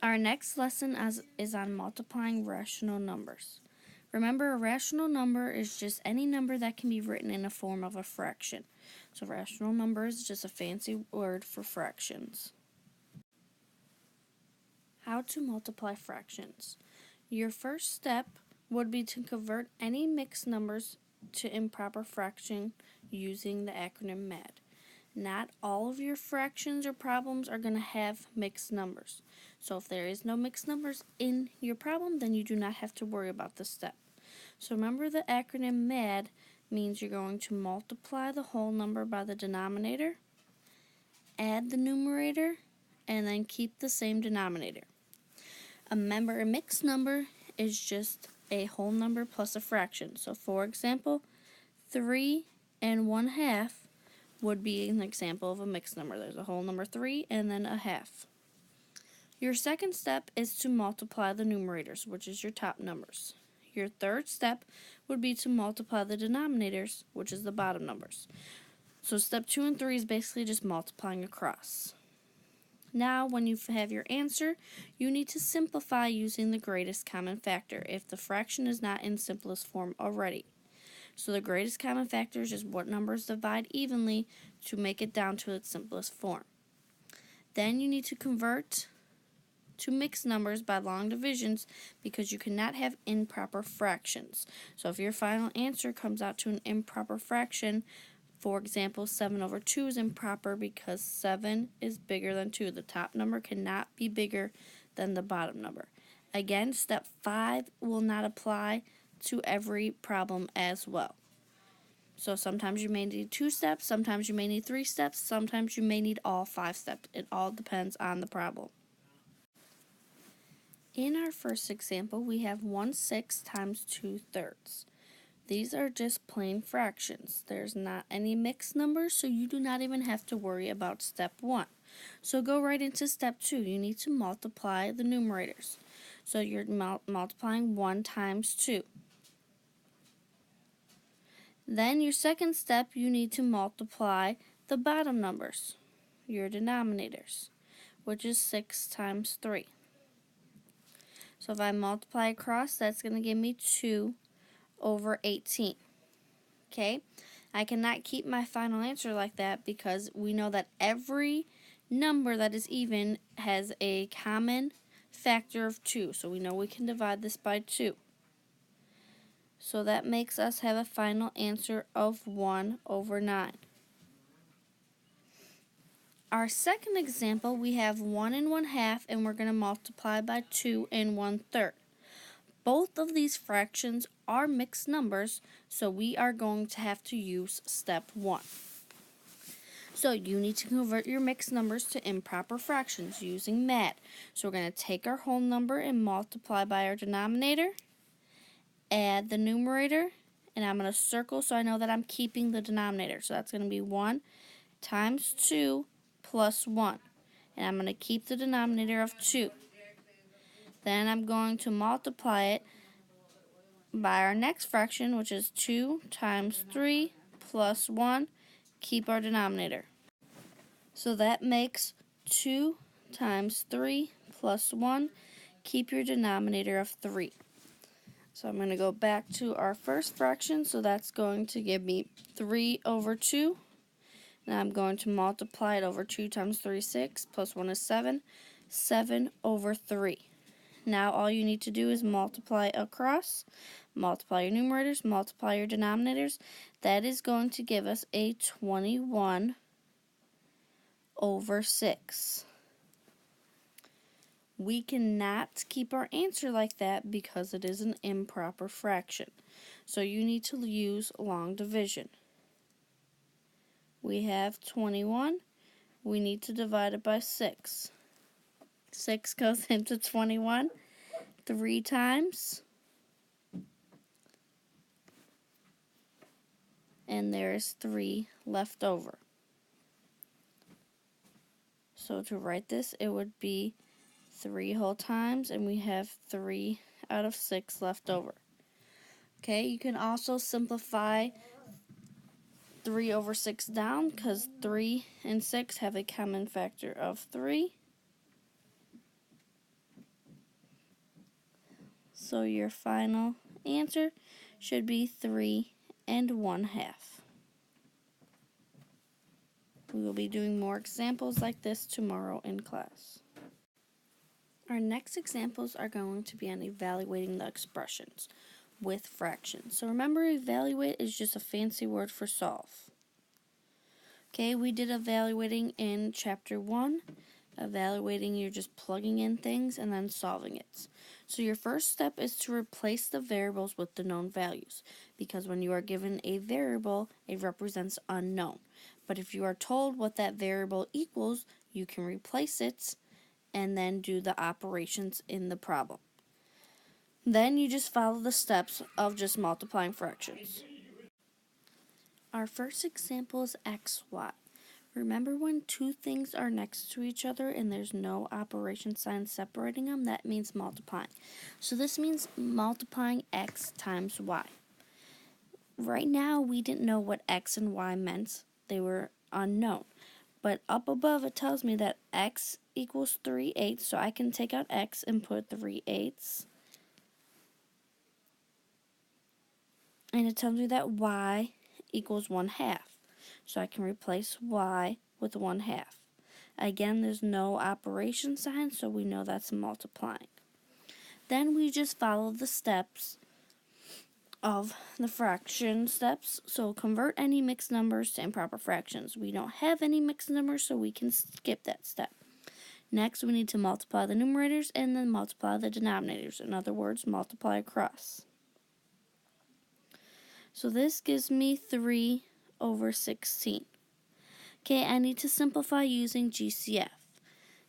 Our next lesson is on multiplying rational numbers. Remember, a rational number is just any number that can be written in the form of a fraction. So rational number is just a fancy word for fractions. How to multiply fractions. Your first step would be to convert any mixed numbers to improper fraction using the acronym MAD. Not all of your fractions or problems are going to have mixed numbers. So if there is no mixed numbers in your problem, then you do not have to worry about this step. So remember, the acronym MAD means you're going to multiply the whole number by the denominator, add the numerator, and then keep the same denominator. A mixed number is just a whole number plus a fraction. So for example, 3 1/2 would be an example of a mixed number. There's a whole number 3 and then a half. Your second step is to multiply the numerators, which is your top numbers. Your third step would be to multiply the denominators, which is the bottom numbers. So step 2 and 3 is basically just multiplying across. Now, when you have your answer, you need to simplify using the greatest common factor if the fraction is not in simplest form already. So the greatest common factor is just what numbers divide evenly to make it down to its simplest form. Then you need to convert to mixed numbers by long divisions because you cannot have improper fractions. So if your final answer comes out to an improper fraction, for example, 7/2 is improper because 7 is bigger than 2. The top number cannot be bigger than the bottom number. Again, step 5 will not apply to every problem as well. So sometimes you may need 2 steps, sometimes you may need 3 steps, sometimes you may need all 5 steps. It all depends on the problem. In our first example, we have 1/6 times 2/3. These are just plain fractions. There's not any mixed numbers, so you do not even have to worry about step 1. So go right into step 2. You need to multiply the numerators. So you're multiplying 1 times 2. Then your second step, you need to multiply the bottom numbers, your denominators, which is 6 times 3. So if I multiply across, that's going to give me 2/18. Okay? I cannot keep my final answer like that because we know that every number that is even has a common factor of 2. So we know we can divide this by 2. So that makes us have a final answer of 1/9. Our second example, we have 1 1/2 and we're going to multiply by 2 1/3. Both of these fractions are mixed numbers, so we are going to have to use step 1. So you need to convert your mixed numbers to improper fractions using MAD. So we're going to take our whole number and multiply by our denominator, add the numerator, and I'm going to circle so I know that I'm keeping the denominator. So that's going to be 1 times 2 plus 1. And I'm going to keep the denominator of 2. Then I'm going to multiply it by our next fraction, which is 2 times 3 plus 1, keep our denominator. So that makes 2 times 3 plus 1, keep your denominator of 3. So I'm going to go back to our first fraction, so that's going to give me 3/2. Now I'm going to multiply it over 2 times 3 is 6, plus 1 is 7, 7/3. Now all you need to do is multiply across, multiply your numerators, multiply your denominators. That is going to give us a 21/6. We cannot keep our answer like that because it is an improper fraction. So you need to use long division. We have 21. We need to divide it by 6. 6 goes into 21 3 times. And there is 3 left over. So to write this, it would be 3 whole times, and we have 3 out of 6 left over. Okay, you can also simplify 3/6 down because 3 and 6 have a common factor of 3. So your final answer should be 3 1/2. We will be doing more examples like this tomorrow in class. Our next examples are going to be on evaluating the expressions with fractions. So remember, evaluate is just a fancy word for solve. Okay, we did evaluating in chapter 1. Evaluating, you're just plugging in things and then solving it. So your first step is to replace the variables with the known values, because when you are given a variable, it represents unknown. But if you are told what that variable equals, you can replace it and then do the operations in the problem. Then you just follow the steps of just multiplying fractions. Our first example is xy. Remember, when two things are next to each other and there's no operation sign separating them, that means multiplying. So this means multiplying x times y. Right now, we didn't know what x and y meant. They were unknown. But up above, it tells me that x equals 3/8, so I can take out x and put 3/8. And it tells me that y equals 1/2. So I can replace y with 1/2. Again, there's no operation sign, so we know that's multiplying. Then we just follow the steps of the fraction steps. So convert any mixed numbers to improper fractions. We don't have any mixed numbers, so we can skip that step. Next, we need to multiply the numerators and then multiply the denominators. In other words, multiply across. So this gives me 3/16. Okay, I need to simplify using GCF.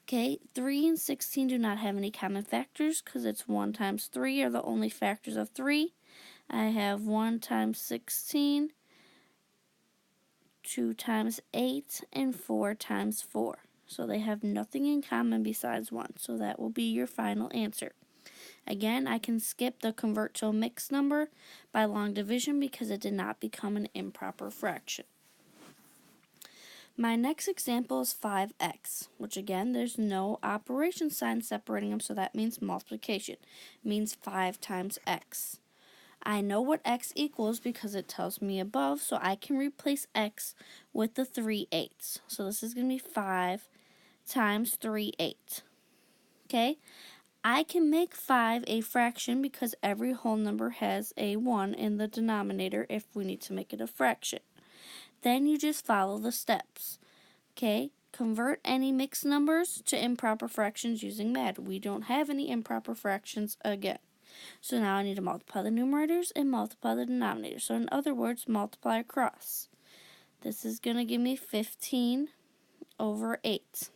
Okay, 3 and 16 do not have any common factors because it's 1 times 3 are the only factors of 3. I have 1 times 16, 2 times 8, and 4 times 4. So they have nothing in common besides 1. So that will be your final answer. Again, I can skip the convert to a mixed number by long division because it did not become an improper fraction. My next example is 5x, which again, there's no operation sign separating them, so that means multiplication. It means 5 times x. I know what x equals because it tells me above, so I can replace x with the 3/8. So this is going to be 5 times 3/8. Okay? I can make 5 a fraction because every whole number has a 1 in the denominator if we need to make it a fraction. Then you just follow the steps. Okay, convert any mixed numbers to improper fractions using MAD. We don't have any improper fractions again. So now I need to multiply the numerators and multiply the denominators. So in other words, multiply across. This is going to give me 15/8.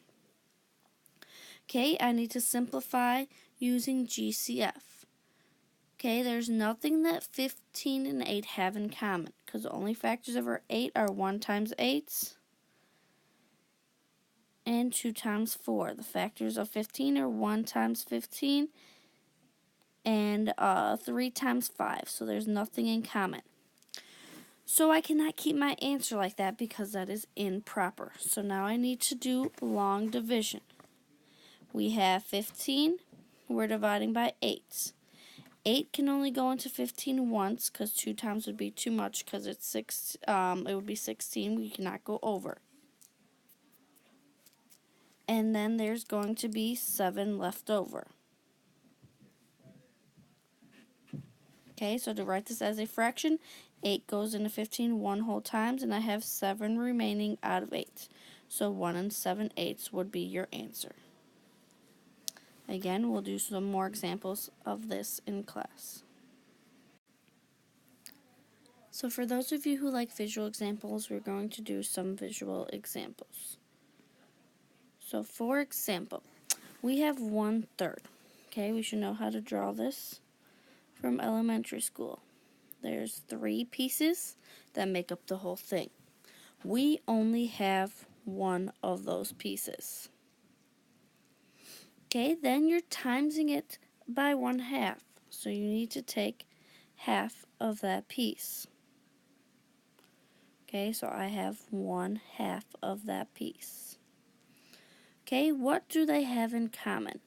Okay, I need to simplify using GCF. Okay, there's nothing that 15 and 8 have in common because the only factors of our 8 are 1 times 8 and 2 times 4. The factors of 15 are 1 times 15 and 3 times 5. So there's nothing in common. So I cannot keep my answer like that because that is improper. So now I need to do long division. We have 15. We're dividing by 8. 8 can only go into 15 once because 2 times would be too much because it's 6. It would be 16. We cannot go over. And then there's going to be 7 left over. Okay, so to write this as a fraction, 8 goes into 15 one whole times, and I have 7 remaining out of 8. So 1 7/8 would be your answer. Again, we'll do some more examples of this in class. So for those of you who like visual examples, we're going to do some visual examples. So for example, we have 1/3. Okay, we should know how to draw this from elementary school. There's 3 pieces that make up the whole thing. We only have one of those pieces. Okay, then you're timesing it by 1/2. So you need to take half of that piece. Okay, so I have 1/2 of that piece. Okay, what do they have in common?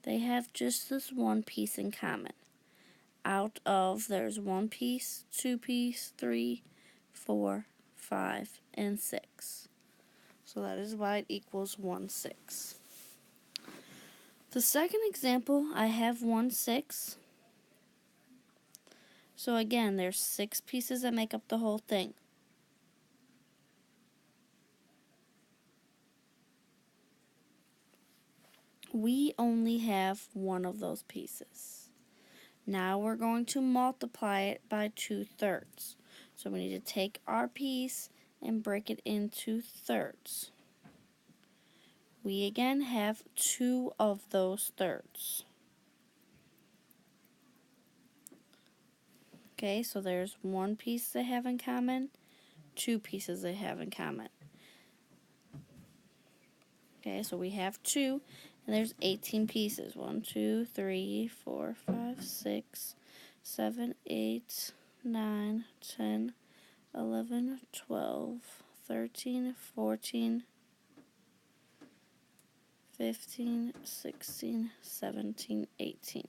They have just this one piece in common. out of, there's 1 piece, 2 piece, 3, 4, 5, and 6. So that is why it equals 1/6. The second example, I have 1/6. So again, there's 6 pieces that make up the whole thing. We only have one of those pieces. Now we're going to multiply it by 2/3. So we need to take our piece and break it into thirds. We again have 2 of those thirds. Okay, so there's 1 piece they have in common, 2 pieces they have in common. Okay, so we have 2, and there's 18 pieces. 1, 2, 3, 4, 5, 6, 7, 8, 9, 10, 11, 12, 13, 14, 15, 16, 17, 18.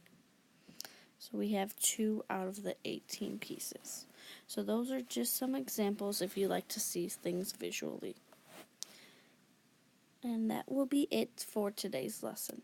So we have 2 out of the 18 pieces. So those are just some examples if you like to see things visually. And that will be it for today's lesson.